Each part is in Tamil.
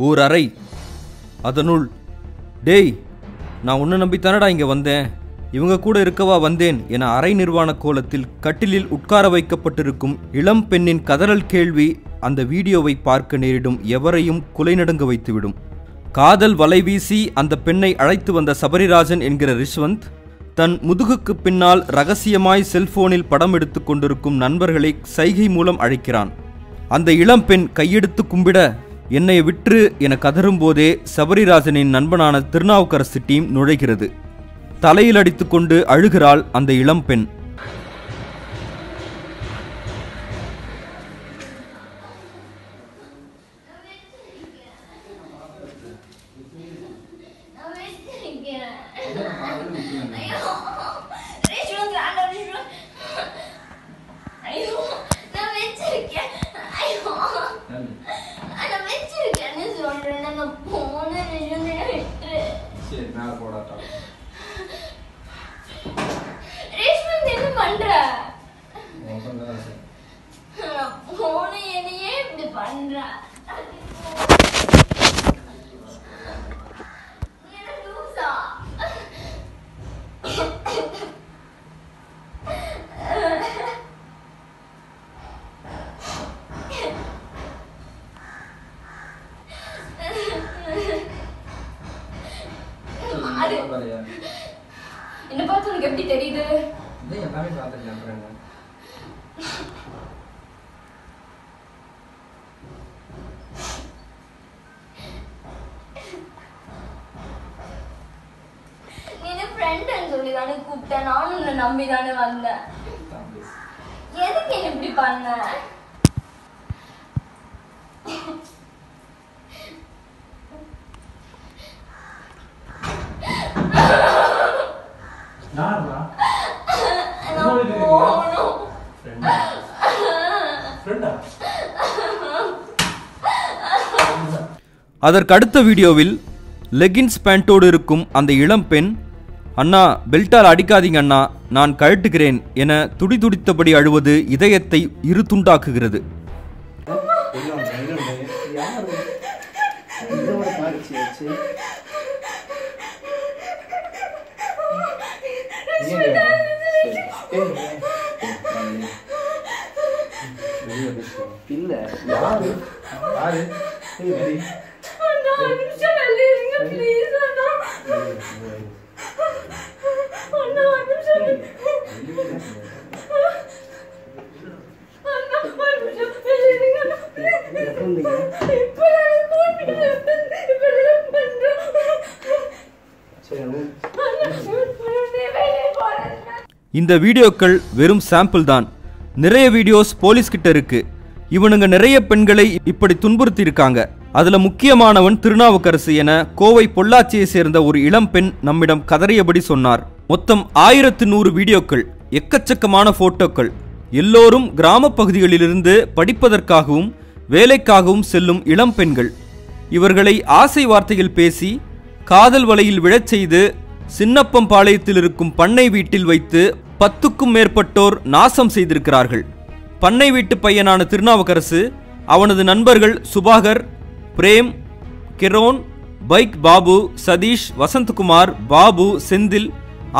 ஓர் அறை. அதனுள், டேய், நான் உன்னை நம்பித்தானடா இங்கே வந்தேன், இவங்க கூட இருக்கவா வந்தேன் என அரை நிர்வாண கோலத்தில் கட்டிலில் உட்கார வைக்கப்பட்டிருக்கும் இளம் பெண்ணின் கதறல் கேள்வி அந்த வீடியோவை பார்க்க நேரிடும் எவரையும் குலை நடுங்க வைத்துவிடும். காதல் வலை வீசி அந்த பெண்ணை அழைத்து வந்த சபரிராஜன் என்கிற ரிஷ்வந்த் தன் முதுகுக்கு பின்னால் ரகசியமாய் செல்போனில் படம் எடுத்து கொண்டிருக்கும் நண்பர்களை சைகை மூலம் அழைக்கிறான். அந்த இளம் பெண் கையெடுத்து கும்பிட, என்னை விற்று என கதறும் போதே சபரிராஜனின் நண்பனான திருநாவுக்கரசு டீம் நுழைகிறது. தலையில் அடித்துக்கொண்டு அழுகிறாள் அந்த இளம் பெண். என்ன பார்த்து உனக்கு எப்படி தெரியுது? எல்லாமே பார்த்துருக்கேன். நீ ஃப்ரெண்ட்னு சொல்லி தானே கூப்பிட்டேன், நானும் உன்னை நம்பி தானே வந்தேன். எதுக்கு என்ன இப்படி பண்ண? அதற்கு அடுத்த வீடியோவில் லெகின்ஸ் பேண்டோடு இருக்கும் அந்த இளம் பெண், அண்ணா பெல்ட்டால் அடிக்காதீங்க அண்ணா, நான் கழட்டுகிறேன் என துடிதுடித்தபடி அழுவது இதயத்தை இரு துண்டாக்குகிறது. இந்த வீடியோக்கள் வெறும் சாம்பிள் தான். நிறைய வீடியோஸ் போலீஸ் கிட்ட இருக்கு. இவனுங்க நிறைய பெண்களை இப்படி துன்புறுத்தி இருக்காங்க. அதுல முக்கியமானவன் திருநாவுக்கரசு என கோவை பொள்ளாச்சியை சேர்ந்த ஒரு இளம் பெண் நம்மிடம் கதறியபடி சொன்னார். மொத்தம் 1100 வீடியோக்கள், எக்கச்சக்கமான போட்டோக்கள். எல்லோரும் கிராம பகுதிகளிலிருந்து படிப்பதற்காகவும் வேலைக்காகவும் செல்லும் இளம் பெண்கள். இவர்களை ஆசை வார்த்தையில் பேசி காதல் வலையில் விழச் செய்து சின்னப்பம் பாளையத்தில் இருக்கும் பண்ணை வீட்டில் வைத்து 10க்கும் மேற்பட்டோர் நாசம் செய்திருக்கிறார்கள். பண்ணை வீட்டு பையனான திருநாவுக்கரசு, அவனது நண்பர்கள் சுபாகர், பிரேம், கிரோன், பைக் பாபு, சதீஷ், வசந்தகுமார், பாபு, செந்தில்,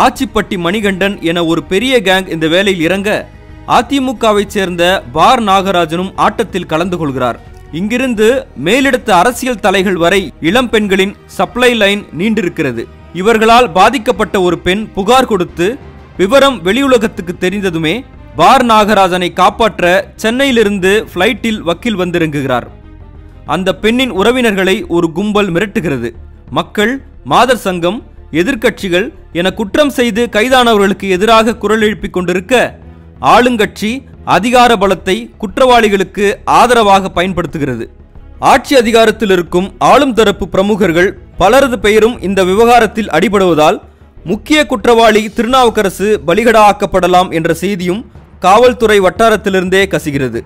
ஆச்சிப்பட்டி மணிகண்டன் என ஒரு பெரிய கேங் இந்த வேலையில் இறங்க அதிமுகவை சேர்ந்த பார் நாகராஜனும் ஆட்டத்தில் கலந்து கொள்கிறார். இங்கிருந்து மேலிடத்து அரசியல் தலைகள் வரை இளம் பெண்களின் சப்ளை லைன் நீண்டிருக்கிறது. இவர்களால் பாதிக்கப்பட்ட ஒரு பெண் புகார் கொடுத்து விவரம் வெளியுலகத்துக்கு தெரிந்ததுமே பார் நாகராஜனை காப்பாற்ற சென்னையிலிருந்து பிளைட்டில் வக்கீல் வந்திறங்குகிறார். அந்த பெண்ணின் உறவினர்களை ஒரு கும்பல் மிரட்டுகிறது. மக்கள், மாதர் சங்கம், எதிர்க்கட்சிகள் என குற்றம் செய்து கைதானவர்களுக்கு எதிராக குரல் எழுப்பிக் கொண்டிருக்க ஆளுங்கட்சி அதிகார பலத்தை குற்றவாளிகளுக்கு ஆதரவாக பயன்படுத்துகிறது. ஆட்சி அதிகாரத்தில் இருக்கும் ஆளும் தரப்பு பிரமுகர்கள் பலரது பெயரும் இந்த விவகாரத்தில் அடிபடுவதால் முக்கிய குற்றவாளி திருநாவுக்கரசு பலிகடா ஆக்கப்படலாம் என்ற செய்தியும் காவல்துறை வட்டாரத்திலிருந்தே கசிகிறது.